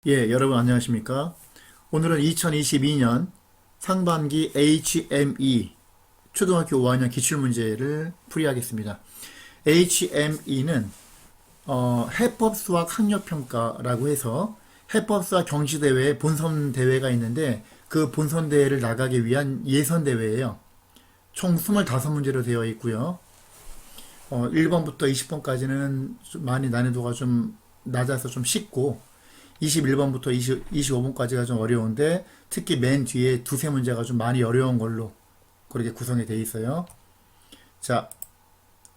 예, 여러분 안녕하십니까? 오늘은 2022년 상반기 HME 초등학교 5학년 기출문제를 풀이하겠습니다. HME는 해법수학 학력평가라고 해서 해법수학 경시대회에 본선대회가 있는데 그 본선대회를 나가기 위한 예선대회예요. 총 25문제로 되어 있고요. 1번부터 20번까지는 많이 난이도가 좀 낮아서 좀 쉽고 21번부터 25번까지가 좀 어려운데 특히 맨 뒤에 두세 문제가 좀 많이 어려운 걸로 그렇게 구성이 되어 있어요. 자,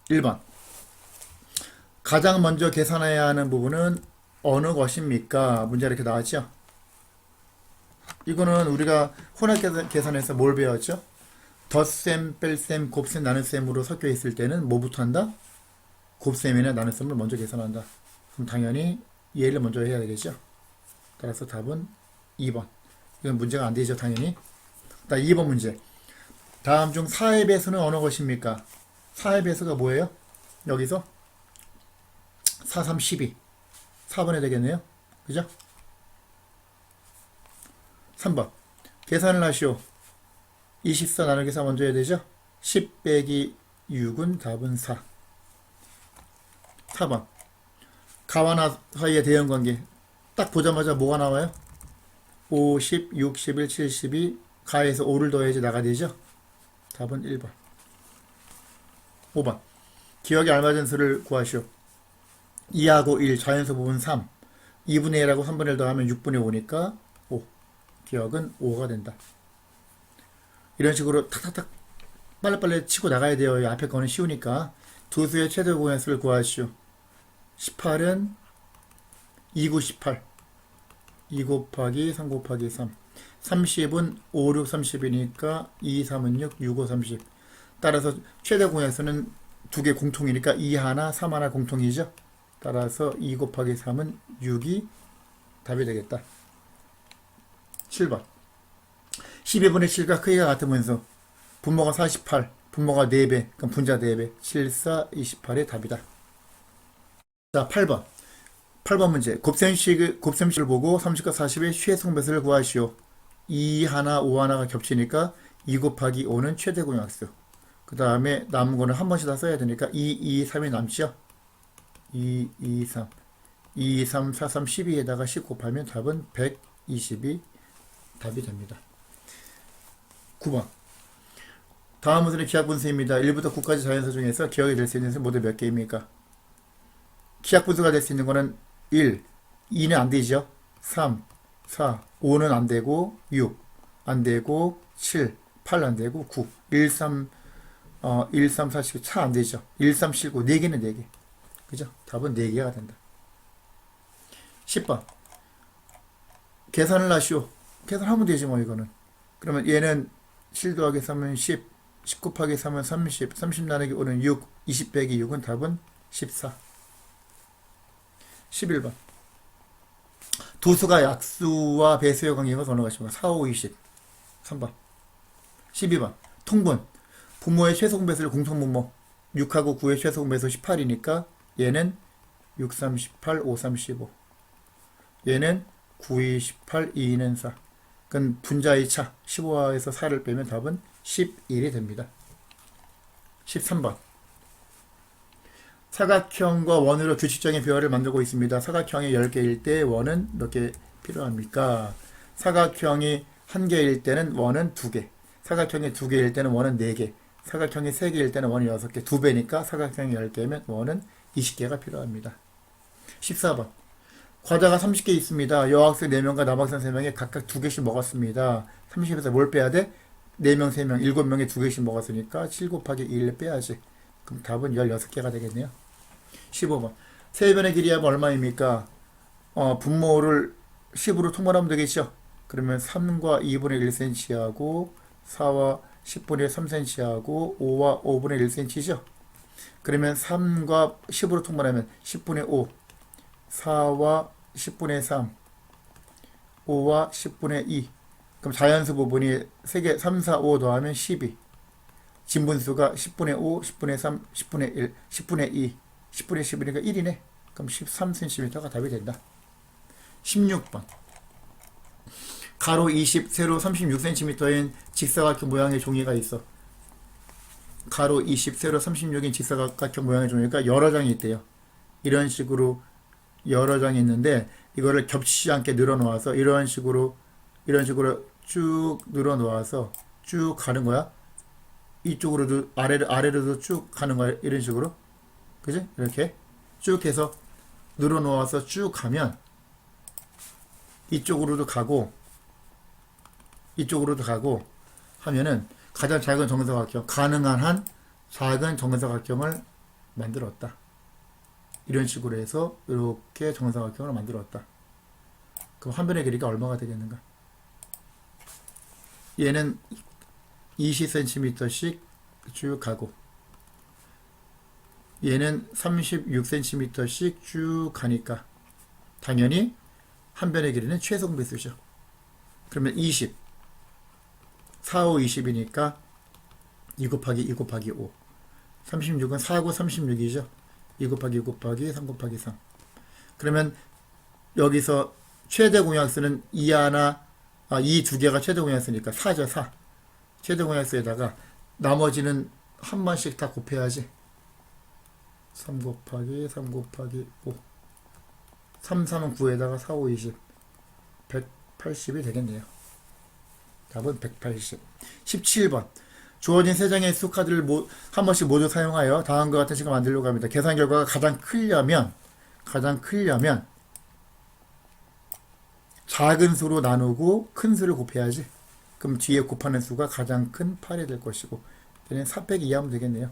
1번. 가장 먼저 계산해야 하는 부분은 어느 것입니까? 문제가 이렇게 나왔죠? 이거는 우리가 혼합 계산에서 뭘 배웠죠? 덧셈, 뺄셈, 곱셈, 나눗셈으로 섞여 있을 때는 뭐부터 한다? 곱셈이나 나눗셈을 먼저 계산한다. 그럼 당연히 얘를 먼저 해야 되겠죠? 따라서 답은 2번. 이건 문제가 안 되죠, 당연히. 2번 문제. 다음 중 4의 배수는 어느 것입니까? 4의 배수가 뭐예요? 여기서 4, 3, 12. 4번에 되겠네요. 그죠? 3번. 계산을 하시오. 24 나누기 4 먼저 해야 되죠? 10 빼기 6은 답은 4. 4번. 가와 나 사이의 대응관계. 딱 보자마자 뭐가 나와요? 50, 61, 72 가에서 5를 더해야지 나가 되죠? 답은 1번. 5번. 기억에 알맞은 수를 구하시오. 2하고 1 자연수 부분 3 2분의 1하고 3분의 1 더하면 6분의 5니까 5. 기억은 5가 된다. 이런 식으로 탁탁탁 빨리빨리 치고 나가야 돼요. 이 앞에 거는 쉬우니까. 두 수의 최대 공약수를 구하시오. 18은 2, 9, 18 2 곱하기 3 곱하기 3 30은 5, 6, 30이니까 2, 3은 6, 6, 5, 30 따라서 최대 공약수는 두 개 공통이니까 2 하나, 3 하나 공통이죠. 따라서 2 곱하기 3은 6이 답이 되겠다. 7번 12분의 7과 크기가 같으면서 분모가 48, 분모가 4배, 그럼 분자 4배 7, 4, 28의 답이다. 자, 8번 문제. 곱셈식을 보고 30과 40의 최소배수를 구하시오. 2 하나, 5 하나가 겹치니까 2 곱하기 5는 최대 공약수. 그 다음에 남은 거는 한 번씩 다 써야 되니까 2, 2, 3이 남죠. 2, 2, 3. 2, 3, 4, 3, 12에다가 10 곱하면 답은 120이 답이 됩니다. 9번. 다음 문제는 기하분수입니다. 1부터 9까지 자연수 중에서 기억이 될 수 있는 수 모두 몇 개입니까? 기하분수가 될 수 있는 거는 1, 2는 안 되죠. 3, 4, 5는 안 되고 6, 안 되고 7, 8 안 되고 9, 1, 3, 1, 3, 4, 10, 4 안 되죠. 1, 3, 7, 9, 4개는 4개. 그죠? 답은 4개가 된다. 10번. 계산을 하시오. 계산하면 되지 뭐 이거는. 그러면 얘는 7 더하기 3은 10, 10 곱하기 3은 30, 30 나누기 5는 6, 20 빼기 6은 답은 14. 11번. 두 수가 약수와 배수의 관계가 어느 것입니까? 4, 5, 20. 3번. 12번. 통분. 분모의 최소공배수를 공통분모. 6하고 9의 최소공배수 18이니까 얘는 6, 3, 18, 5, 3, 15. 얘는 9, 2, 18, 2는 4. 그건 분자의 차. 15에서 4를 빼면 답은 11이 됩니다. 13번. 사각형과 원으로 규칙적인 배열을 만들고 있습니다. 사각형이 10개일 때 원은 몇 개 필요합니까? 사각형이 1개일 때는 원은 2개. 사각형이 2개일 때는 원은 4개. 사각형이 3개일 때는 원이 6개. 2배니까 사각형이 10개면 원은 20개가 필요합니다. 14번. 과자가 30개 있습니다. 여학생 4명과 남학생 3명이 각각 2개씩 먹었습니다. 30에서 뭘 빼야 돼? 4명, 3명, 7명이 2개씩 먹었으니까 7 곱하기 1을 빼야지. 그럼 답은 16개가 되겠네요. 15번. 세변의 길이 하면 얼마입니까? 분모를 10으로 통분하면 되겠죠? 그러면 3과 2분의 1cm하고 4와 10분의 3cm하고 5와 5분의 1cm죠? 그러면 3과 10으로 통분하면 10분의 5, 4와 10분의 3, 5와 10분의 2. 그럼 자연수 부분이 3개, 3, 4, 5 더하면 12. 진분수가 10분의 5, 10분의 3, 10분의 1, 10분의 2, 10분의 10이니까 1이네. 그럼 13cm가 답이 된다. 16번. 가로 20, 세로 36cm인 직사각형 모양의 종이가 있어. 가로 20, 세로 36인 직사각형 모양의 종이가 여러 장이 있대요. 이런 식으로 여러 장이 있는데 이거를 겹치지 않게 늘어놓아서 이런 식으로 쭉 늘어놓아서 쭉 가는 거야. 이쪽으로도 아래로도 쭉 가는 거야. 이런 식으로. 그지? 이렇게 쭉 해서 늘어놓아서 쭉 가면 이쪽으로도 가고 하면은 가장 작은 정사각형, 가능한 한 작은 정사각형을 만들었다. 이런 식으로 해서 이렇게 정사각형을 만들었다. 그럼 한 변의 길이가 얼마가 되겠는가? 얘는 20cm씩 쭉 가고 얘는 36cm씩 쭉 가니까 당연히 한 변의 길이는 최소 공배수죠. 그러면 20 4, 5, 20이니까 2 곱하기 2 곱하기 5 36은 4고 36이죠. 2 곱하기 2 곱하기 3 곱하기 3 그러면 여기서 최대 공약수는 이 두 개가 최대 공약수니까 4죠. 4 최대 공약수에다가 나머지는 한 번씩 다 곱해야지. 3 곱하기 3 곱하기 5 3, 3은 9에다가 4, 5, 20 180이 되겠네요. 답은 180. 17번. 주어진 세 장의 수카드를 한 번씩 모두 사용하여 다음과 같은 식을 만들려고 합니다. 계산 결과가 가장 크려면 작은 수로 나누고 큰 수를 곱해야지. 그럼 뒤에 곱하는 수가 가장 큰 8이 될 것이고 얘는 4 빼기 2 하면 되겠네요.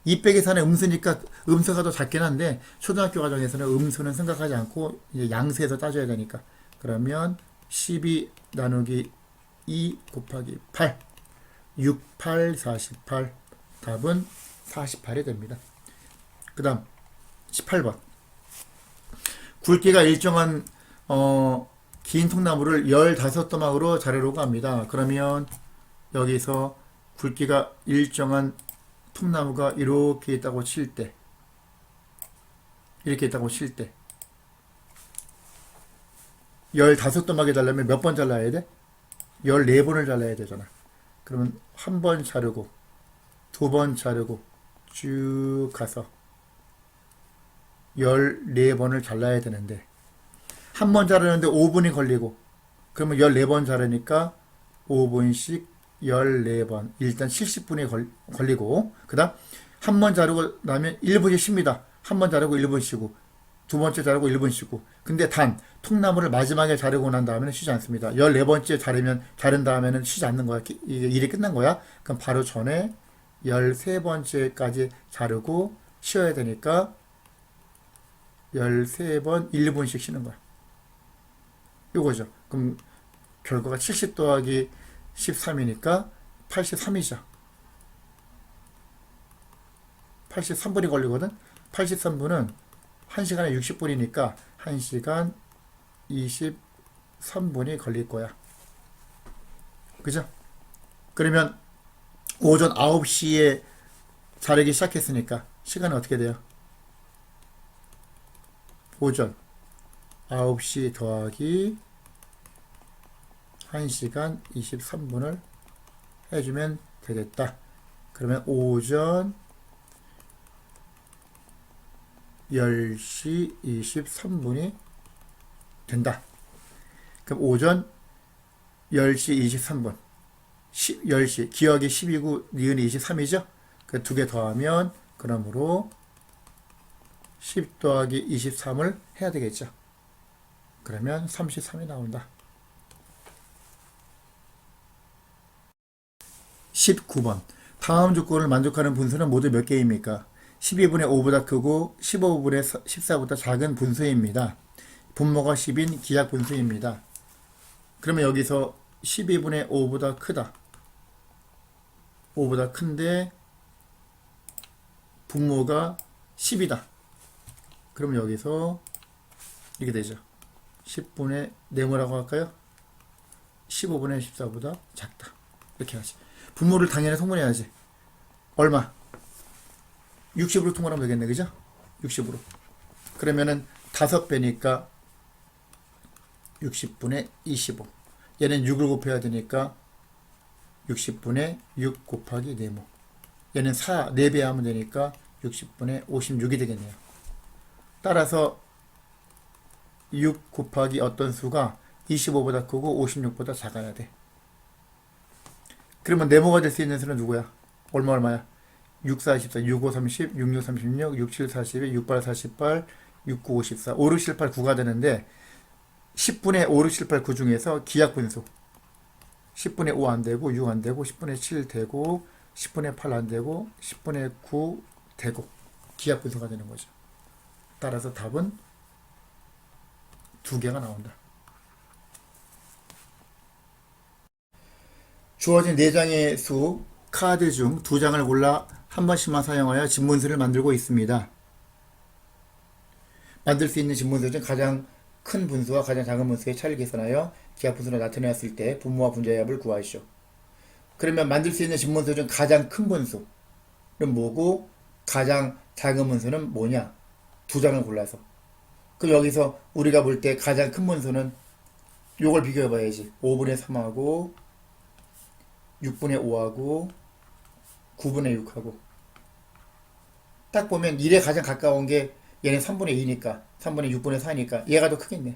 2 빼기 4는 음수니까 음수가 더 작긴 한데 초등학교 과정에서는 음수는 생각하지 않고 이제 양수에서 따져야 되니까 그러면 12 나누기 2 곱하기 8 6, 8, 48 답은 48이 됩니다. 그 다음 18번 굵기가 일정한 긴 통나무를 15도막으로 자르려고 합니다. 그러면 여기서 굵기가 일정한 통나무가 이렇게 있다고 칠 때 15도막에 자르려면 몇 번 잘라야 돼? 14번을 잘라야 되잖아. 그러면 한 번 자르고 두 번 자르고 쭉 가서 14번을 잘라야 되는데 한 번 자르는데 5분이 걸리고 그러면 14번 자르니까 5분씩 14번 일단 70분이 걸리고 그 다음 한 번 자르고 나면 1분씩 쉽니다. 한 번 자르고 1분 쉬고 두 번째 자르고 1분 쉬고 근데 단 통나무를 마지막에 자르고 난 다음에는 쉬지 않습니다. 14번째 자른 다음에는 쉬지 않는 거야. 이게 일이 끝난 거야. 그럼 바로 전에 13번째까지 자르고 쉬어야 되니까 13번 1분씩 쉬는 거야. 요거죠. 그럼 결과가 70 더하기 13이니까 83이죠. 83분이 걸리거든. 83분은 1시간에 60분이니까 1시간 23분이 걸릴 거야. 그죠? 그러면 오전 9시에 자르기 시작했으니까 시간은 어떻게 돼요? 오전 9시 더하기 1시간 23분을 해주면 되겠다. 그러면 오전 10시 23분이 된다. 그럼 오전 10시 23분 10시 기억이 12고 니은이 23이죠? 그 두 개 더하면 그러므로 10 더하기 23을 해야 되겠죠. 그러면 33이 나온다. 19번 다음 조건을 만족하는 분수는 모두 몇 개입니까? 12분의 5보다 크고 15분의 14보다 작은 분수입니다. 분모가 10인 기하 분수입니다. 그러면 여기서 12분의 5보다 크다. 5보다 큰데 분모가 10이다. 그럼 여기서 이렇게 되죠. 10분의 네모라고 할까요? 15분의 14보다 작다. 이렇게 하지. 분모를 당연히 통분해야지. 얼마? 60으로 통분하면 되겠네. 그죠? 60으로. 그러면은 5배니까 60분의 25. 얘는 6을 곱해야 되니까 60분의 6 곱하기 4모. 얘는 4배 하면 되니까 60분의 56이 되겠네요. 따라서 6 곱하기 어떤 수가 25보다 크고 56보다 작아야 돼. 그러면 네모가 될 수 있는 수는 누구야? 얼마야? 6, 4, 24, 6, 5, 30, 6, 6, 36, 6, 7, 42, 6, 8, 48, 6, 9, 54, 5, 6, 7, 8, 9가 되는데 10분의 5, 6, 7, 8, 9 중에서 기하분수 10분의 5 안 되고 6 안 되고 10분의 7 되고 10분의 8 안 되고 10분의 9 되고 기하분수가 되는 거죠. 따라서 답은 2개가 나온다. 주어진 4장의 수 카드 중 2장을 골라 한 번씩만 사용하여 집문수를 만들고 있습니다. 만들 수 있는 집문수 중 가장 큰 분수와 가장 작은 분수의 차이를 계산하여 기하분수로 나타내었을 때 분모와 분자의 합을 구하시오. 그러면 만들 수 있는 집문수 중 가장 큰 분수는 뭐고 가장 작은 분수는 뭐냐? 2장을 골라서. 그럼 여기서 우리가 볼 때 가장 큰 분수는 요걸 비교해 봐야지. 5분의 3하고 6분의 5하고 9분의 6하고 딱 보면 1에 가장 가까운 게 얘는 3분의 2니까 3분의 6분의 4니까 얘가 더 크겠네.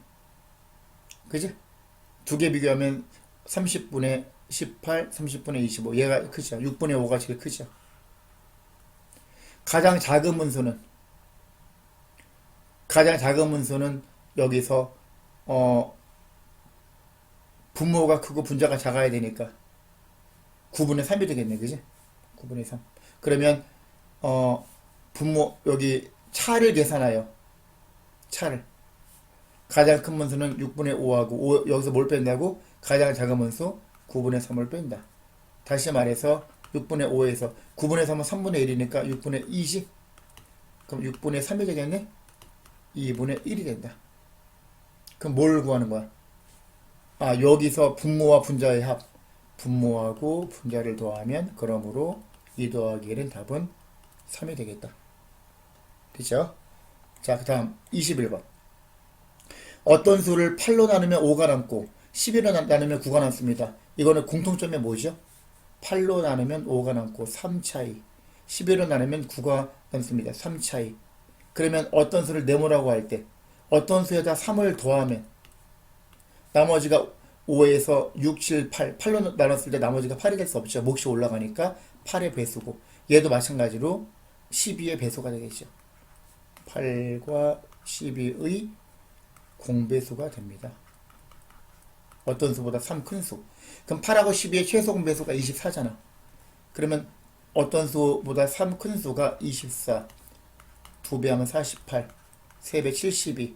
그지? 2개 비교하면 30분의 18, 30분의 25 얘가 크죠. 6분의 5가 제일 크죠. 가장 작은 문수는 여기서 분모가 크고 분자가 작아야 되니까 9분의 3이 되겠네. 그지? 9분의 3. 그러면 분모 여기 차를 계산하여 차를 가장 큰 문수는 6분의 5하고 여기서 뭘 뺀다고? 가장 작은 문수 9분의 3을 뺀다. 다시 말해서 6분의 5에서 9분의 3은 3분의 1이니까 6분의 2지? 그럼 6분의 3이 되겠네? 2분의 1이 된다. 그럼 뭘 구하는 거야? 여기서 분모와 분자의 합. 분모하고 분자를 더하면 그러므로 2 더하기 1은 답은 3이 되겠다. 됐죠? 자, 그 다음 21번. 어떤 수를 8로 나누면 5가 남고 11로 나누면 9가 남습니다. 이거는 공통점이 뭐죠? 8로 나누면 5가 남고 3 차이. 11로 나누면 9가 남습니다. 3 차이. 그러면 어떤 수를 네모라고 할 때 어떤 수에다 3을 더하면 나머지가 5에서 6, 7, 8, 8로 나눴을 때 나머지가 8이 될 수 없죠. 몫이 올라가니까 8의 배수고 얘도 마찬가지로 12의 배수가 되겠죠. 8과 12의 공배수가 됩니다. 어떤 수보다 3 큰 수. 그럼 8하고 12의 최소 공배수가 24잖아. 그러면 어떤 수보다 3 큰 수가 24. 2배 하면 48. 3배 72.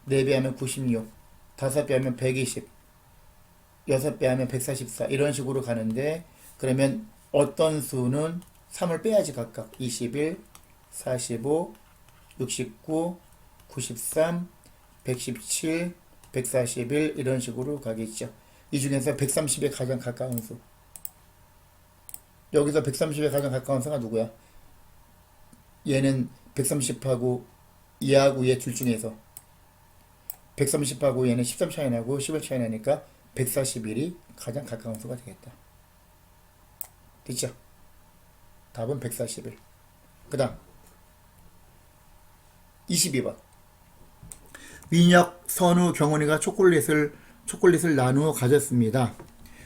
4배 하면 96. 5배 하면 120. 6배 하면 144. 이런 식으로 가는데 그러면 어떤 수는 3을 빼야지 각각. 21, 45, 69, 93, 117, 141 이런 식으로 가겠죠. 이 중에서 130에 가장 가까운 수. 여기서 130에 가장 가까운 수가 누구야? 얘는 130하고 얘하고 얘 둘 중에서 130하고 얘는 13 차이 나고 11 차이 나니까 141이 가장 가까운 수가 되겠다. 됐죠? 답은 141. 그 다음 22번. 민혁, 선우, 경훈이가 초콜릿을 나누어 가졌습니다.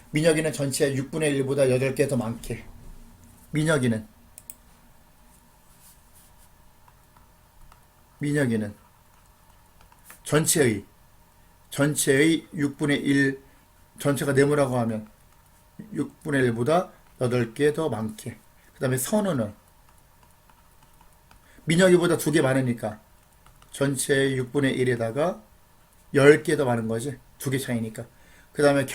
민혁이는 전체 6분의 1보다 8개 더 많게. 민혁이는 전체의 6분의 1 전체가 네모라고 하면 6분의 1보다 8개 더 많게. 그 다음에 선우는 민혁이보다 2개 많으니까 전체의 6분의 1에다가 10개 더 많은 거지. 2개 차이니까. 그 다음에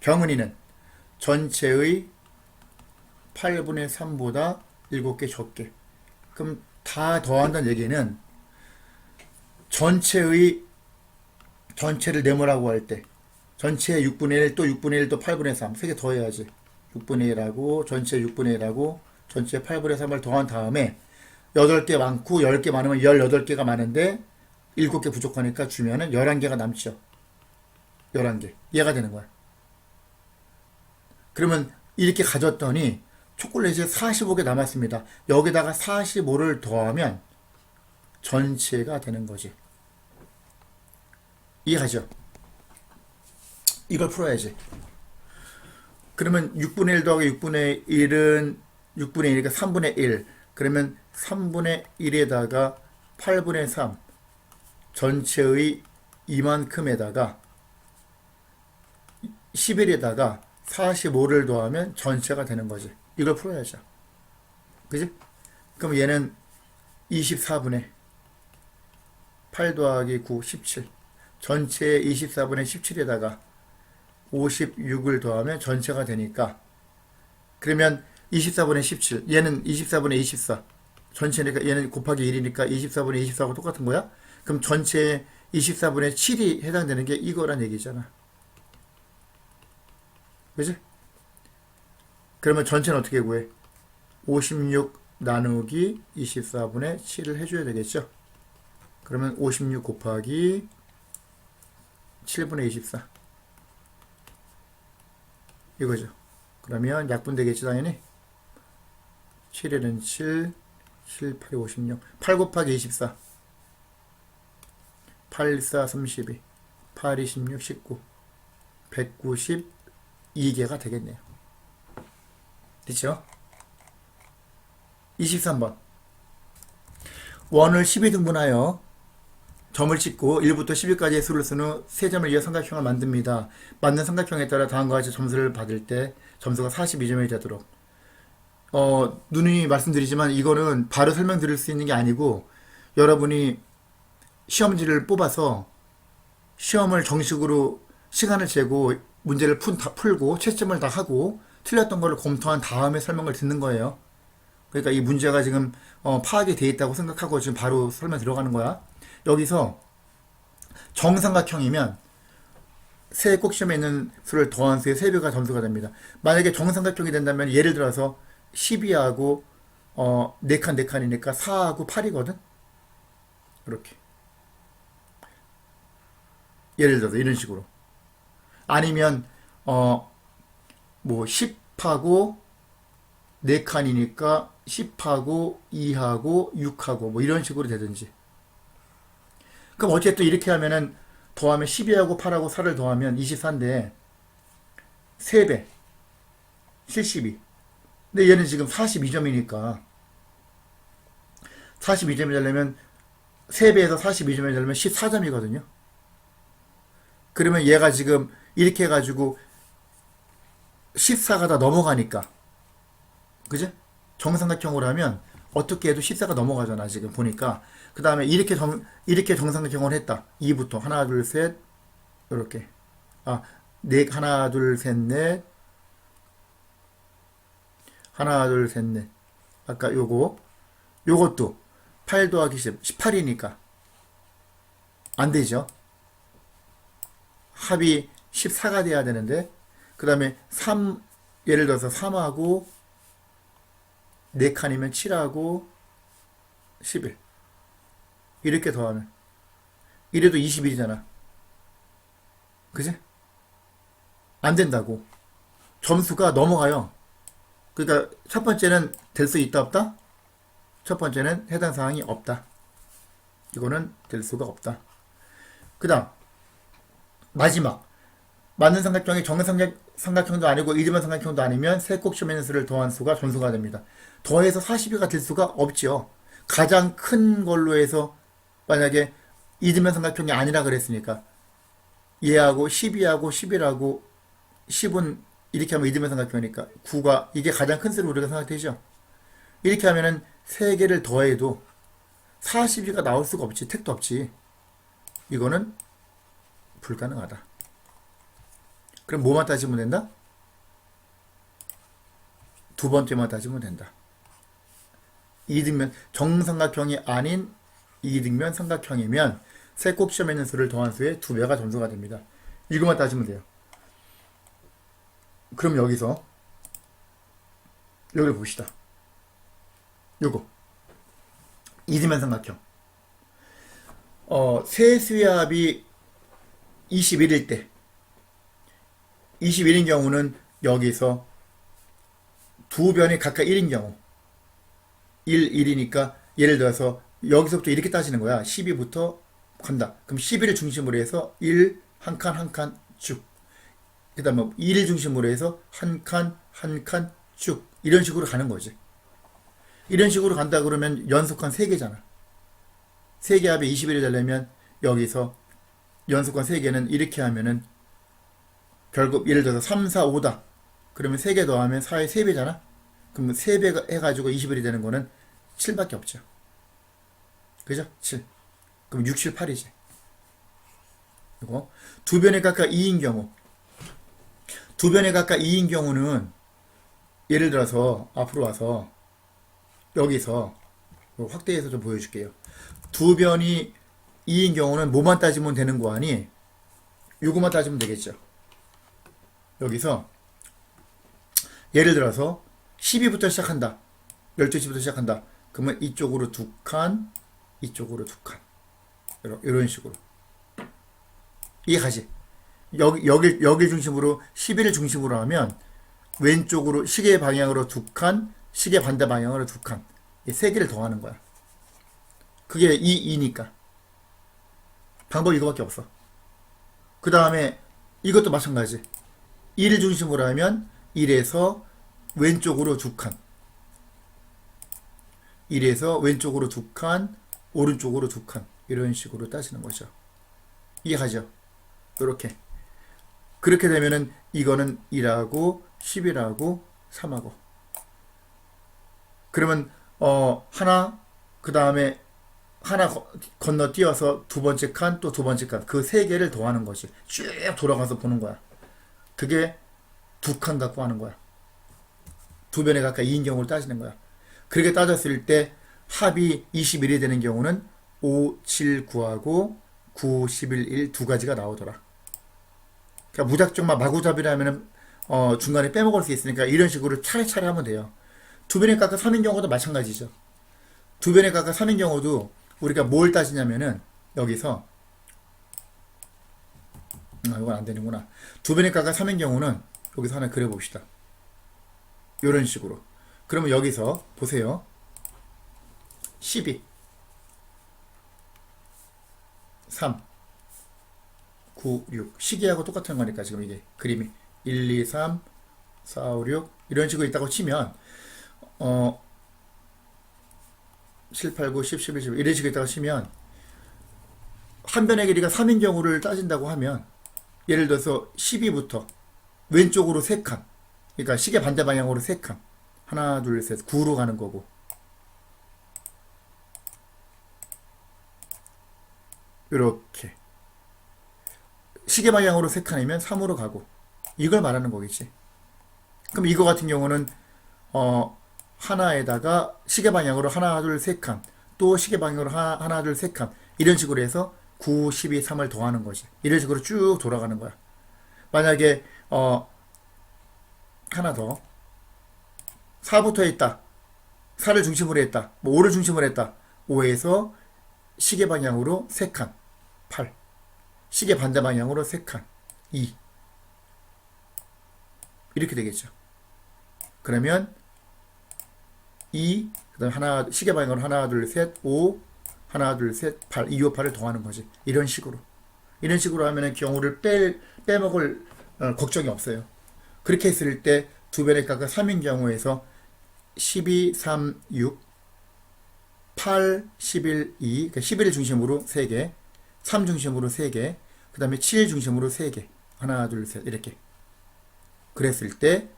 경은이는 전체의 8분의 3보다 7개 적게. 그럼 다 더한다는 얘기는 전체를 네모라고 할 때 전체의 6분의 1 또 6분의 1 또 8분의 3 3개 더해야지. 6분의 1하고 전체 6분의 1하고 전체 8분의 3을 더한 다음에 8개 많고 10개 많으면 18개가 많은데 7개 부족하니까 주면은 11개가 남죠. 11개. 얘가 되는 거야. 그러면 이렇게 가졌더니 초콜릿이 45개 남았습니다. 여기다가 45를 더하면 전체가 되는 거지. 이해가죠? 이걸 풀어야지. 그러면 6분의 1 더하기 6분의 1은 6분의 1이니까 3분의 1. 그러면 3분의 1에다가 8분의 3 전체의 이만큼에다가 11에다가 45를 더하면 전체가 되는 거지. 이걸 풀어야죠. 그지? 그럼 얘는 24분의 8 더하기 9, 17. 전체 24분의 17에다가 56을 더하면 전체가 되니까, 그러면 24분의 17, 얘는 24분의 24, 전체니까 얘는 곱하기 1이니까 24분의 24하고 똑같은 거야? 그럼 전체 24분의 7이 해당되는 게 이거란 얘기잖아. 그지? 그러면 전체는 어떻게 구해? 56 나누기 24분의 7을 해줘야 되겠죠? 그러면 56 곱하기 7분의 24 이거죠. 그러면 약분 되겠지 당연히. 7에는 7, 7, 8이 56. 8 곱하기 24 8, 4, 32 8, 26, 19 192개가 되겠네요. 됐죠? 23번 원을 12등분하여 점을 찍고 1부터 10까지의 수를 쓴 후 세 점을 이어 삼각형을 만듭니다. 만든 삼각형에 따라 다음과 같이 점수를 받을 때 점수가 42점이 되도록. 누누이 말씀드리지만 이거는 바로 설명드릴 수 있는 게 아니고, 여러분이 시험지를 뽑아서 시험을 정식으로 시간을 재고 문제를 풀고 채점을 다 하고 틀렸던 거를 검토한 다음에 설명을 듣는 거예요. 그러니까 이 문제가 지금 파악이 돼 있다고 생각하고 지금 바로 설명 들어가는 거야. 여기서 정삼각형이면 세 꼭지점에 있는 수를 더한 수의 3배가 점수가 됩니다. 만약에 정삼각형이 된다면 예를 들어서 12하고 4칸 4칸이니까 4하고 8이거든. 이렇게 예를 들어서 이런 식으로. 아니면 뭐 10하고 4칸이니까 10하고 2하고 6하고 뭐 이런 식으로 되든지. 그럼 어쨌든 이렇게 하면은 더하면 12하고 8하고 4를 더하면 24인데 3배 72. 근데 얘는 지금 42점이니까 42점이 되려면 3배에서 42점이 되려면 14점이거든요. 그러면 얘가 지금 이렇게 해가지고 14가 다 넘어가니까, 그죠? 정삼각형으로 하면 어떻게 해도 14가 넘어가잖아 지금 보니까. 그 다음에 이렇게 정삼각형을 했다. 2부터 하나 둘 셋 이렇게 하나 둘 셋 넷 하나 둘 셋 넷. 아까 요것도 8 더하기 10 18이니까 안 되죠. 합이 14가 돼야 되는데, 그 다음에 3 예를 들어서 3하고 4칸이면 7하고 11 이렇게 더하면 이래도 21이잖아. 그지? 안 된다고. 점수가 넘어가요. 그러니까 첫 번째는 될 수 있다 없다? 첫 번째는 해당 사항이 없다. 이거는 될 수가 없다. 그 다음 마지막 맞는 삼각형이 정삼각형도 아니고 이등변 삼각형도 아니면 세 꼭지점에 있는 수를 더한 수가 전수가 됩니다. 더해서 40이가 될 수가 없죠. 가장 큰 걸로 해서 만약에 이등변 삼각형이 아니라 그랬으니까 얘하고 12하고 11하고 10은 이렇게 하면 이등변 삼각형이니까 9가 이게 가장 큰 수로 우리가 생각되죠. 이렇게 하면은 3개를 더해도 42가 나올 수가 없지. 택도 없지. 이거는 불가능하다. 그럼 뭐만 따지면 된다? 두 번째만 따지면 된다. 이등변 정삼각형이 아닌 이등변 삼각형이면 세 꼭지점에 있는 수를 더한 수의 2배가 점수가 됩니다. 이것만 따지면 돼요. 그럼 여기를 봅시다. 요거 이등변 삼각형. 세수압이 21일 때, 21인 경우는 여기서 두 변이 각각 1인 경우, 1, 1이니까 예를 들어서 여기서부터 이렇게 따지는 거야. 12부터 간다. 그럼 11을 중심으로 해서 1, 한 칸, 한 칸 쭉. 그 다음에 1을 중심으로 해서 한 칸, 한 칸 쭉. 이런 식으로 가는 거지. 이런 식으로 간다 그러면 연속한 3개잖아. 3개 합에 21이 되려면 여기서 연속한 3개는 이렇게 하면은 결국 예를 들어서 3, 4, 5다. 그러면 3개 더하면 4의 3배잖아. 그러면 3배 해가지고 21이 되는 거는 7밖에 없죠. 그죠? 7. 그럼 6, 7, 8이지. 이거 두 변에 각각 2인 경우. 두 변에 각각 2인 경우는 예를 들어서 앞으로 와서 여기서 확대해서 좀 보여줄게요. 두 변이 2인 경우는 뭐만 따지면 되는 거 아니? 요거만 따지면 되겠죠. 여기서 예를 들어서 12부터 시작한다. 12시부터 시작한다. 그러면 이쪽으로 두 칸, 이쪽으로 두 칸. 이런 식으로. 이해가지? 여길 중심으로 11을 중심으로 하면 왼쪽으로 시계 방향으로 두 칸, 시계 반대 방향으로 두 칸. 이 세 개를 더하는 거야. 그게 2니까. 방법이 이거밖에 없어. 그 다음에 이것도 마찬가지. 1을 중심으로 하면 1에서 왼쪽으로 두 칸. 1에서 왼쪽으로 두 칸, 오른쪽으로 두 칸. 이런 식으로 따지는 거죠. 이해가죠? 이렇게. 그렇게 되면은 이거는 1하고 11하고 3하고. 그러면 하나, 그 다음에 하나 건너뛰어서 두 번째 칸, 또 두 번째 칸. 그 세 개를 더하는 거지. 쭉 돌아가서 보는 거야. 그게 두 칸 갖고 하는 거야. 두 변에 각각 2인 경우를 따지는 거야. 그렇게 따졌을 때 합이 21이 되는 경우는 5, 7, 9하고 9, 11, 1 두 가지가 나오더라. 그러니까 무작정 막 마구잡이라면은 중간에 빼먹을 수 있으니까 이런 식으로 차례차례 하면 돼요. 두 변에 각각 3인 경우도 마찬가지죠. 두 변에 각각 3인 경우도 우리가 뭘 따지냐면은 여기서 이건 안 되는구나. 두 변에 각각 3인 경우는 여기서 하나 그려봅시다. 이런 식으로. 그러면 여기서 보세요. 12 3 9, 6 시계하고 똑같은 거니까 지금 이게 그림이 1, 2, 3 4, 5, 6 이런 식으로 있다고 치면 7, 8, 9, 10, 11, 12 이런 식으로 있다고 치면 한 변의 길이가 3인 경우를 따진다고 하면 예를 들어서 12부터 왼쪽으로 3칸 그러니까 시계 반대 방향으로 3칸 하나 둘 셋 9로 가는 거고 이렇게 시계 방향으로 3칸이면 3으로 가고 이걸 말하는 거겠지. 그럼 이거 같은 경우는 하나에다가 시계 방향으로 하나 둘 3칸 또 시계 방향으로 하나 둘 3칸 이런 식으로 해서 9, 12, 3을 더하는 거지. 이런 식으로 쭉 돌아가는 거야. 만약에 하나 더 4부터 했다. 4를 중심으로 했다. 뭐 5를 중심으로 했다. 5에서 시계 방향으로 3칸 8 시계 반대 방향으로 3칸 2 이렇게 되겠죠. 그러면 2 그다음 하나 시계 방향으로 하나 둘 셋 5 하나 둘 셋 8 2, 5, 8을 더하는 거지. 이런 식으로 하면은 경우를 빼먹을 걱정이 없어요. 그렇게 했을 때 두 변의 각각 3인 경우에서 12, 3, 6 8, 11, 2 그러니까 11을 중심으로 3개 3 중심으로 3개 그 다음에 7 중심으로 3개 하나 둘 셋 이렇게 그랬을 때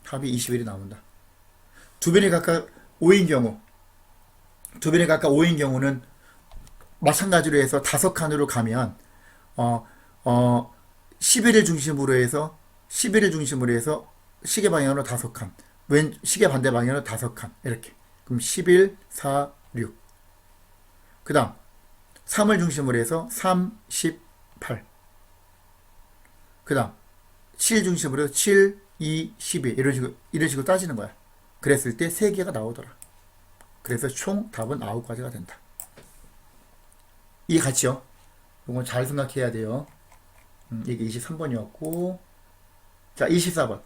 합이 21이 나온다. 두 변이 각각 5인 경우 두 변이 각각 5인 경우는 마찬가지로 해서 5칸으로 가면 11을 중심으로 해서 시계 방향으로 5칸 왼 시계 반대 방향으로 5칸 이렇게 그럼 11, 4, 6 그 다음 3을 중심으로 해서 3, 18 그 다음 7 중심으로 7, 2, 12 이런 식으로 따지는 거야. 그랬을 때 3개가 나오더라. 그래서 총 답은 9가지가 된다. 이해갔죠? 이건 잘 생각해야 돼요. 이게 23번이었고, 자, 24번.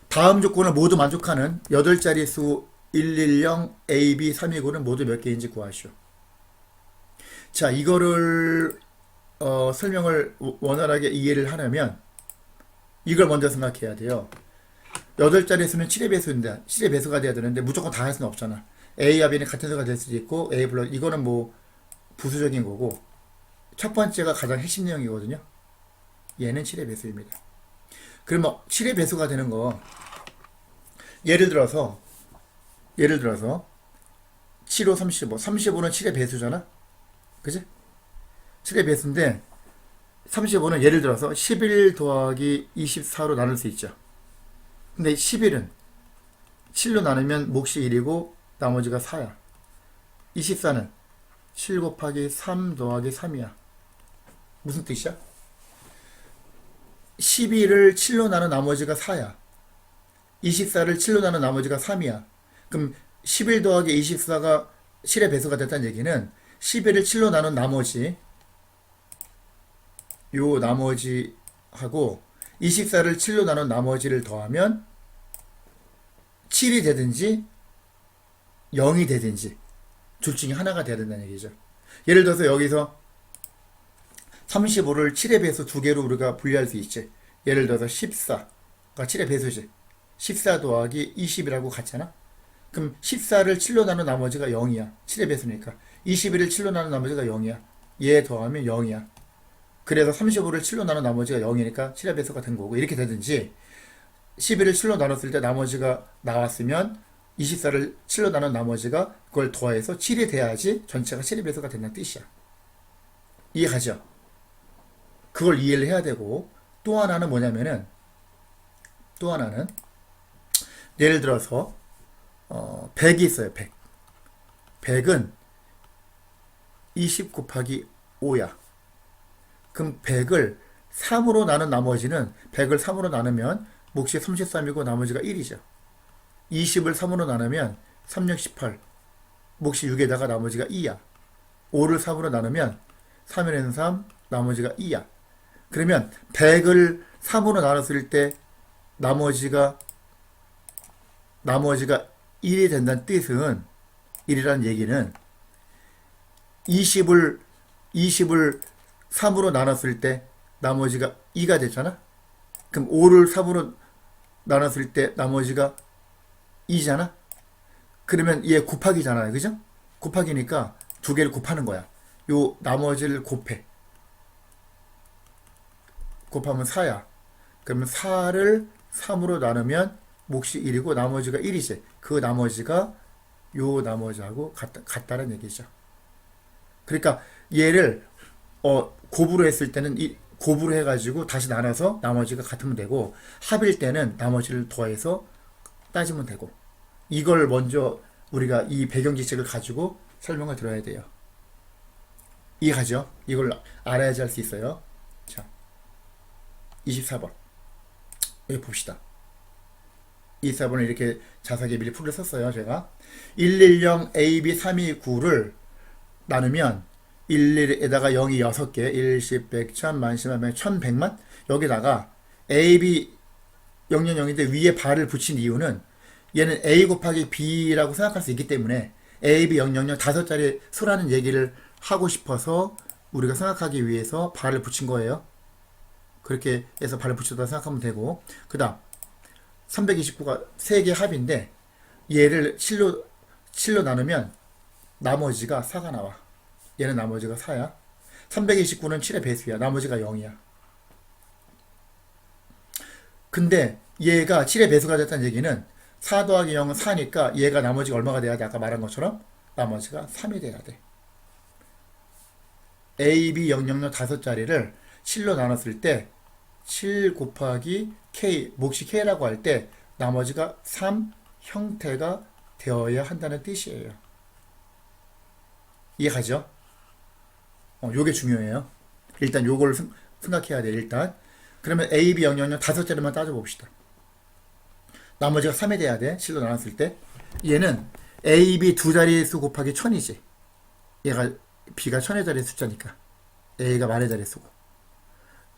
다음 조건을 모두 만족하는 8자리 수 110, A, B, 329는 모두 몇 개인지 구하시오. 자, 이거를 설명을 원활하게 이해를 하려면 이걸 먼저 생각해야 돼요. 8자리 수는 7의 배수인데 7의 배수가 돼야 되는데 무조건 다 할 수는 없잖아. A와 B는 같은 수가 될 수도 있고 A 플러스 이거는 뭐 부수적인 거고 첫 번째가 가장 핵심 내용이거든요. 얘는 7의 배수입니다. 그러면 7의 배수가 되는 거 예를 들어서 7, 5, 35 35는 7의 배수잖아. 그지? 7의 배수인데 35는 예를 들어서 11 더하기 24로 나눌 수 있죠. 근데 11은 7로 나누면 몫이 1이고 나머지가 4야. 24는 7 곱하기 3 더하기 3이야. 무슨 뜻이야? 11을 7로 나눈 나머지가 4야. 24를 7로 나눈 나머지가 3이야. 그럼 11 더하기 24가 7의 배수가 됐다는 얘기는 11을 7로 나눈 나머지 요 나머지하고 24를 7로 나눈 나머지를 더하면 7이 되든지 0이 되든지 둘 중에 하나가 돼야 된다는 얘기죠. 예를 들어서 여기서 35를 7의 배수 2개로 우리가 분리할 수 있지. 예를 들어서 14가 7의 배수지. 14 더하기 20이라고 같잖아. 그럼 14를 7로 나눈 나머지가 0이야. 7의 배수니까. 21을 7로 나눈 나머지가 0이야. 얘 더하면 0이야. 그래서 35를 7로 나눈 나머지가 0이니까 7의 배수가 된 거고 이렇게 되든지 11을 7로 나눴을 때 나머지가 나왔으면 24를 7로 나눈 나머지가 그걸 더해서 7이 돼야지 전체가 7의 배수가 된다는 뜻이야. 이해가죠? 그걸 이해를 해야 되고 또 하나는 뭐냐면은 또 하나는 예를 들어서 100이 있어요. 100. 100은 20 곱하기 5야. 그럼 100을 3으로 나눈 나머지는 100을 3으로 나누면 몫이 33이고 나머지가 1이죠. 20을 3으로 나누면 3, 6, 18 몫이 6에다가 나머지가 2야. 5를 3으로 나누면 3에는 3 나머지가 2야. 그러면 100을 3으로 나눴을 때 나머지가 1이 된다는 뜻은 1이라는 얘기는 20을 3으로 나눴을 때 나머지가 2가 됐잖아. 그럼 5를 3으로 나눴을 때 나머지가 2잖아. 그러면 얘 곱하기잖아요. 그죠? 곱하기니까 두 개를 곱하는 거야. 요 나머지를 곱해. 곱하면 4야. 그러면 4를 3으로 나누면 몫이 1이고 나머지가 1이지. 그 나머지가 요 나머지하고 같다는 얘기죠. 그러니까 얘를 곱으로 했을 때는 곱으로 해가지고 다시 나눠서 나머지가 같으면 되고 합일 때는 나머지를 더해서 따지면 되고 이걸 먼저 우리가 이 배경지식을 가지고 설명을 들어야 돼요. 이해가죠? 이걸 알아야지 할 수 있어요. 자, 24번 여기 봅시다. 24번을 이렇게 자세하게 미리 풀을 썼어요. 제가 110 AB 329를 나누면 11에다가 0이 6개 1, 10, 100, 1000, 10,000, 10,000, 1100만 여기다가 AB 000인데 위에 발을 붙인 이유는 얘는 A 곱하기 B라고 생각할 수 있기 때문에 AB 000 5자리 수라는 얘기를 하고 싶어서 우리가 생각하기 위해서 발을 붙인 거예요. 그렇게 해서 발을 붙였다 생각하면 되고 그 다음 329가 3개 합인데 얘를 7로 나누면 나머지가 4가 나와. 얘는 나머지가 4야. 329는 7의 배수야. 나머지가 0이야. 근데 얘가 7의 배수가 됐다는 얘기는 4 더하기 0은 4니까 얘가 나머지가 얼마가 돼야 돼? 아까 말한 것처럼 나머지가 3이 돼야 돼. A, B 000 5자리를 7로 나눴을 때 7 곱하기 K, 몫이 K라고 할 때 나머지가 3 형태가 되어야 한다는 뜻이에요. 이해가죠? 요게 중요해요. 일단 요걸 생각해야 돼. 일단 그러면 A, B 000 5자리만 따져봅시다. 나머지가 3이 돼야 돼. 실로 나눴을 때. 얘는 A, B 두 자릿수 곱하기 1000이지. 얘가 B가 1000의 자리 숫자니까. A가 만의 자리 수고.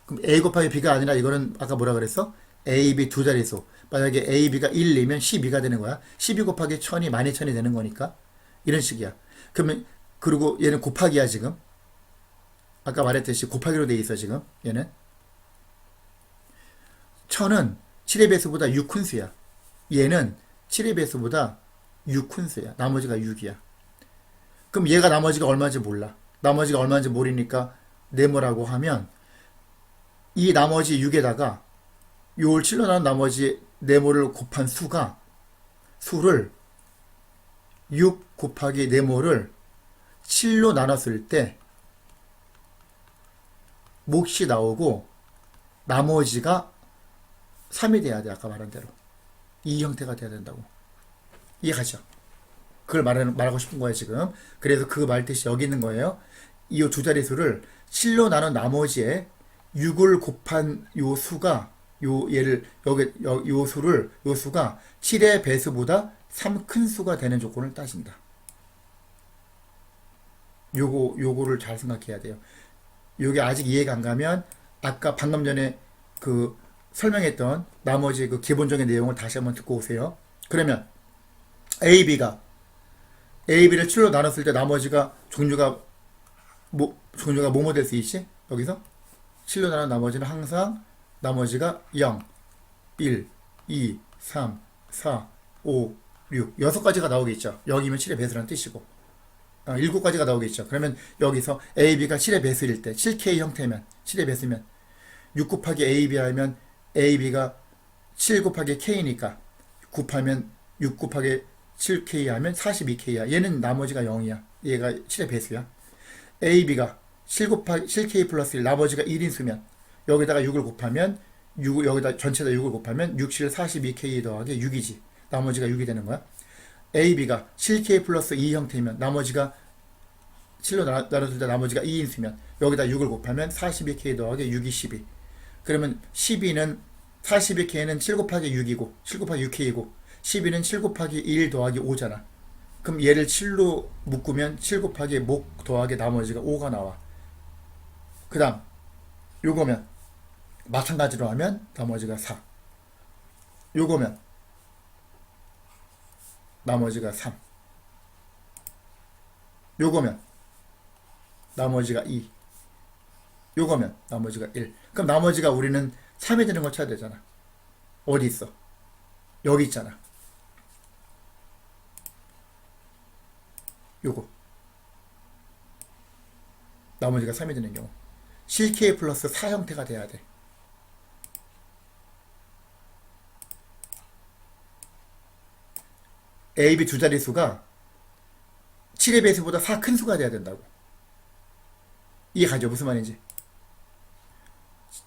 그럼 A 곱하기 B가 아니라 이거는 아까 뭐라 그랬어? A, B 두 자릿수. 만약에 A, B가 1이면 12가 되는 거야. 12 곱하기 1000이 12000이 되는 거니까. 이런 식이야. 그러면 그리고 얘는 곱하기야 지금. 아까 말했듯이 곱하기로 돼 있어 지금. 얘는 1000은 7의 배수보다 6큰수야. 얘는 7의 배수보다 6큰수야. 나머지가 6이야. 그럼 얘가 나머지가 얼마인지 몰라. 나머지가 얼마인지 모르니까 네모라고 하면 이 나머지 6에다가 요걸 7로 나눈 나머지 네모를 곱한 수를 6 곱하기 네모를 7로 나눴을 때 몫이 나오고 나머지가 3이 돼야 돼. 아까 말한 대로. 이 형태가 돼야 된다고. 이해가죠? 그걸 말하고 싶은 거예요, 지금. 그래서 그 말 뜻이 여기 있는 거예요. 이 두 자릿수를 7로 나눈 나머지에 6을 곱한 요 수가, 요 수가 7의 배수보다 3 큰 수가 되는 조건을 따진다. 요거를 잘 생각해야 돼요. 요게 아직 이해가 안 가면, 아까 방금 전에 그 설명했던 나머지 그 기본적인 내용을 다시 한번 듣고 오세요. 그러면 AB를 7로 나눴을 때 나머지가 종류가 뭐뭐 될 수 있지? 여기서 7로 나눈 나머지는 항상 나머지가 0, 1, 2, 3, 4, 5, 6 6가지가 나오겠죠. 0이면 7의 배수라는 뜻이고 7가지가 나오겠죠. 그러면 여기서 AB가 7의 배수일 때 7K 형태면 7의 배수면 6 곱하기 AB 하면 AB가 7 곱하기 K니까 곱하면 6 곱하기 7K 하면 42K야. 얘는 나머지가 0이야. 얘가 7의 배수야. AB가 7 곱하기 7K 플러스 1 나머지가 1인 수면 여기다가 6을 곱하면 여기다 전체다 6을 곱하면 6, 7, 42K 더하기 6이지. 나머지가 6이 되는 거야. AB가 7K 플러스 2 형태면 나머지가 7로 나눴을 때 나머지가 2인 수면 여기다 6을 곱하면 42K 더하기 6이 12. 그러면 12는 42K는 7 곱하기 6이고 7 곱하기 6K이고 12는 7 곱하기 1 더하기 5잖아. 그럼 얘를 7로 묶으면 7 곱하기 목 더하기 나머지가 5가 나와. 그 다음 요거면 마찬가지로 하면 나머지가 4. 요거면 나머지가 3. 요거면 나머지가 2. 요거면 나머지가 1. 그럼 나머지가 우리는 3이 되는 걸 찾아야 되잖아. 어디 있어? 여기 있잖아. 요거. 나머지가 3이 되는 경우. CK 플러스 4 형태가 돼야 돼. A, B 두 자릿수가 7의 배수보다 4 큰 수가 돼야 된다고. 이해가죠? 무슨 말인지.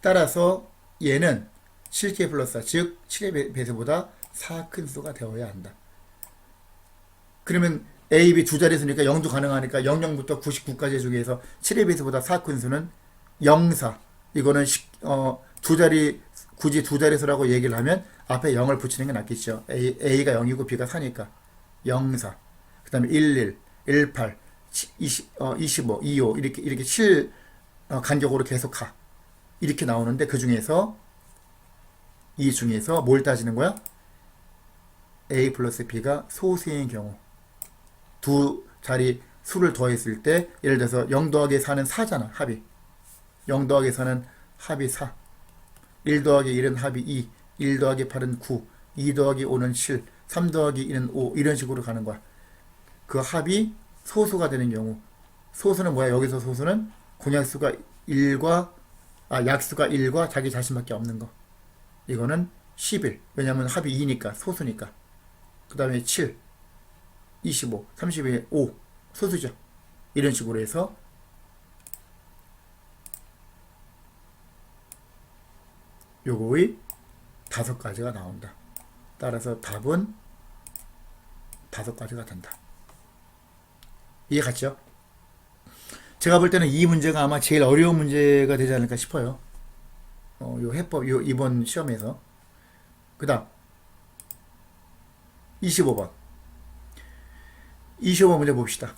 따라서 얘는 7K 플러스 4, 즉 7의 배수보다 4 큰 수가 되어야 한다. 그러면 A, B 두 자릿수니까 0도 가능하니까 00부터 99까지 중에서 7의 배수보다 4 큰 수는 04. 이거는 굳이 두 자릿수라고 얘기를 하면 앞에 0을 붙이는 게 낫겠죠. A가 0이고 B가 4니까 04. 그 다음에 11, 18, 25, 25 이렇게 7 간격으로 계속 가. 이렇게 나오는데 이 중에서 뭘 따지는 거야? A 플러스 B가 소수인 경우 두 자리 수를 더했을 때 예를 들어서 0 더하기 4는 4잖아. 합이 0 더하기 4는 합이 4 1 더하기 1은 합이 2 1 더하기 8은 9 2 더하기 5는 7 3 더하기 2는 5 이런 식으로 가는 거야. 그 합이 소수가 되는 경우 소수는 뭐야? 여기서 소수는 공약수가 1과 약수가 1과 자기 자신밖에 없는 거. 이거는 11. 왜냐면 합이 2니까 소수니까. 그 다음에 7, 25, 32, 5 소수죠. 이런 식으로 해서 요거의 5가지가 나온다. 따라서 답은 5가지가 된다. 이해 갔죠? 제가 볼 때는 이 문제가 아마 제일 어려운 문제가 되지 않을까 싶어요. 요 해법, 이번 시험에서. 그 다음, 25번. 25번 문제 봅시다.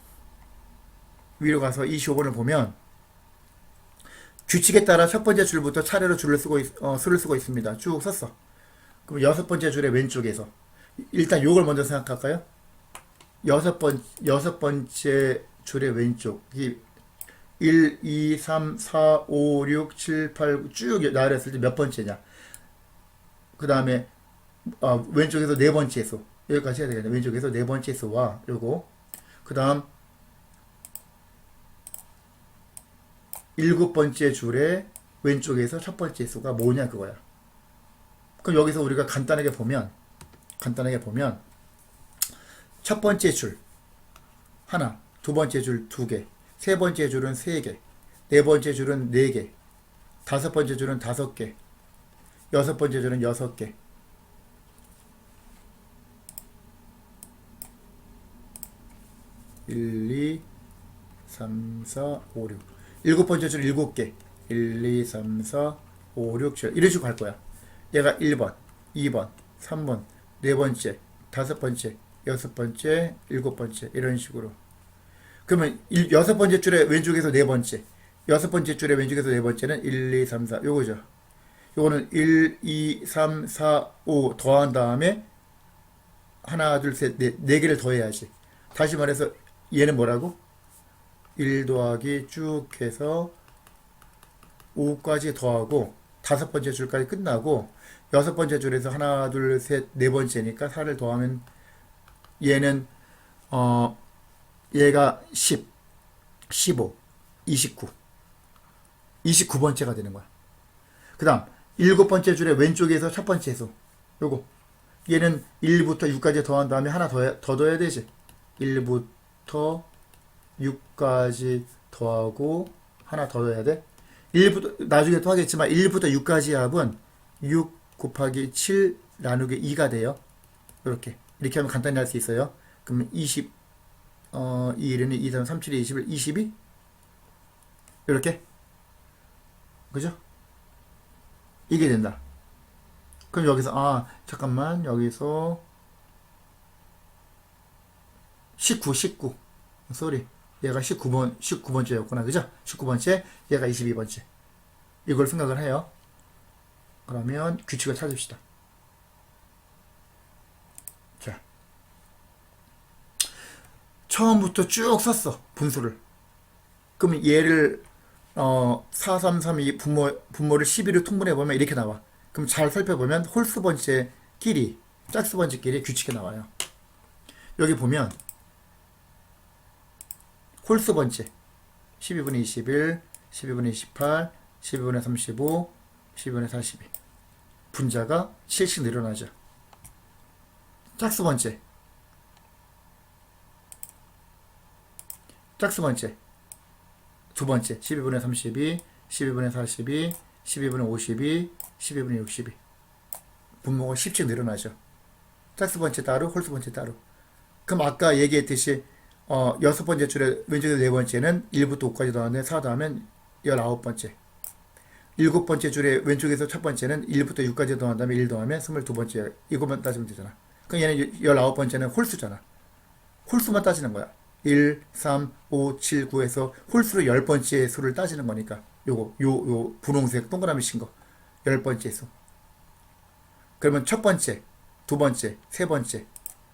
위로 가서 25번을 보면 규칙에 따라 첫 번째 줄부터 차례로 수를 쓰고 있습니다. 쭉 썼어. 그럼 여섯 번째 줄의 왼쪽에서 일단 요걸 먼저 생각할까요? 여섯 번째 줄의 왼쪽 이 1, 2, 3, 4, 5, 6, 7, 8, 9 쭉 나열했을 때 몇 번째냐? 그 다음에 왼쪽에서 네 번째 수 여기까지 해야 되겠네. 왼쪽에서 네 번째 수와 요거 그 다음 일곱 번째 줄의 왼쪽에서 첫 번째 수가 뭐냐 그거야. 그럼 여기서 우리가 간단하게 보면 첫 번째 줄 하나, 두 번째 줄 두 개, 세 번째 줄은 세 개, 네 번째 줄은 네 개, 다섯 번째 줄은 다섯 개, 여섯 번째 줄은 여섯 개. 일, 이, 삼, 사, 오, 육. 일곱 번째 줄은 일곱 개. 1, 2, 3, 4, 5, 6, 7. 이런 식으로 갈 거야. 얘가 1번, 2번, 3번, 네 번째, 다섯 번째, 여섯 번째, 일곱 번째. 이런 식으로. 그러면 여섯 번째 줄의 왼쪽에서 네 번째, 여섯 번째 줄의 왼쪽에서 네 번째는 1, 2, 3, 4. 요거죠. 요거는 1, 2, 3, 4, 5 더한 다음에 하나, 둘, 셋, 네 개를 더해야지. 다시 말해서 얘는 뭐라고? 1 더하기 쭉 해서 5까지 더하고 다섯 번째 줄까지 끝나고 여섯 번째 줄에서 하나, 둘, 셋, 네 번째니까 4를 더하면 얘는 얘가 10, 15, 29. 29번째가 되는 거야. 그 다음 일곱 번째 줄의 왼쪽에서 첫 번째 수 요거 얘는 1부터 6까지 더한 다음에 하나 더 더해야 되지. 1부터 6까지 더하고 하나 더 넣어야 돼. 1부터 나중에 또 하겠지만 1부터 6까지 합은 6 곱하기 7 나누기 2가 돼요. 이렇게 하면 간단히 할 수 있어요. 그러면 20 2, 1은 2, 3, 3, 7, 21, 22 이렇게 그죠? 이게 된다. 그럼 여기서 잠깐만 여기서 19 쏘리 얘가 19번째였구나. 그죠? 19번째, 얘가 22번째. 이걸 생각을 해요. 그러면 규칙을 찾읍시다. 자. 처음부터 쭉 썼어. 분수를. 그러면 얘를, 4, 3, 3, 2 분모를 12로 통분해보면 이렇게 나와. 그럼 잘 살펴보면 홀수 번째끼리, 짝수 번째끼리 규칙이 나와요. 여기 보면, 홀수 번째 12분의 21, 12분의 28, 12분의 35, 12분의 42 분자가 7씩 늘어나죠. 짝수 번째 두 번째 12분의 32, 12분의 42, 12분의 52, 12분의 62 분모가 10씩 늘어나죠. 짝수 번째 따로 홀수 번째 따로. 그럼 아까 얘기했듯이 여섯 번째 줄에 왼쪽에 네 번째는 1부터 5까지 더하면 4 더하면 19번째. 일곱 번째 줄에 왼쪽에서 첫 번째는 1부터 6까지 더한 다음에 1 더하면 22번째. 이것만 따지면 되잖아. 그럼 얘는 19번째는 홀수잖아. 홀수만 따지는 거야. 1, 3, 5, 7, 9에서 홀수로 10번째 수를 따지는 거니까. 요 분홍색 동그라미 친 거. 10번째 수. 그러면 첫 번째, 두 번째, 세 번째.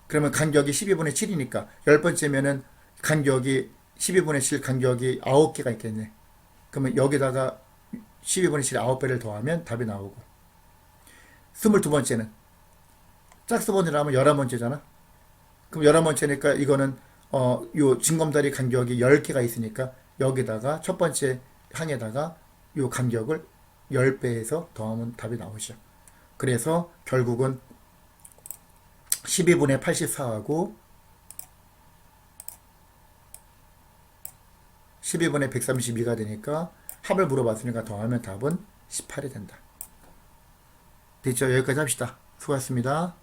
그러면 간격이 12분의 7이니까 10번째면은 간격이 12분의 7 간격이 9개가 있겠네. 그러면 여기다가 12분의 7 9배를 더하면 답이 나오고 22번째는 짝수번이라면 11번째잖아. 그럼 11번째니까 이거는 요 징검다리 간격이 10개가 있으니까 여기다가 첫 번째 항에다가 요 간격을 10배에서 더하면 답이 나오죠. 그래서 결국은 12분의 84하고 12분의 132가 되니까 합을 물어봤으니까 더하면 답은 18이 된다. 됐죠? 여기까지 합시다. 수고하셨습니다.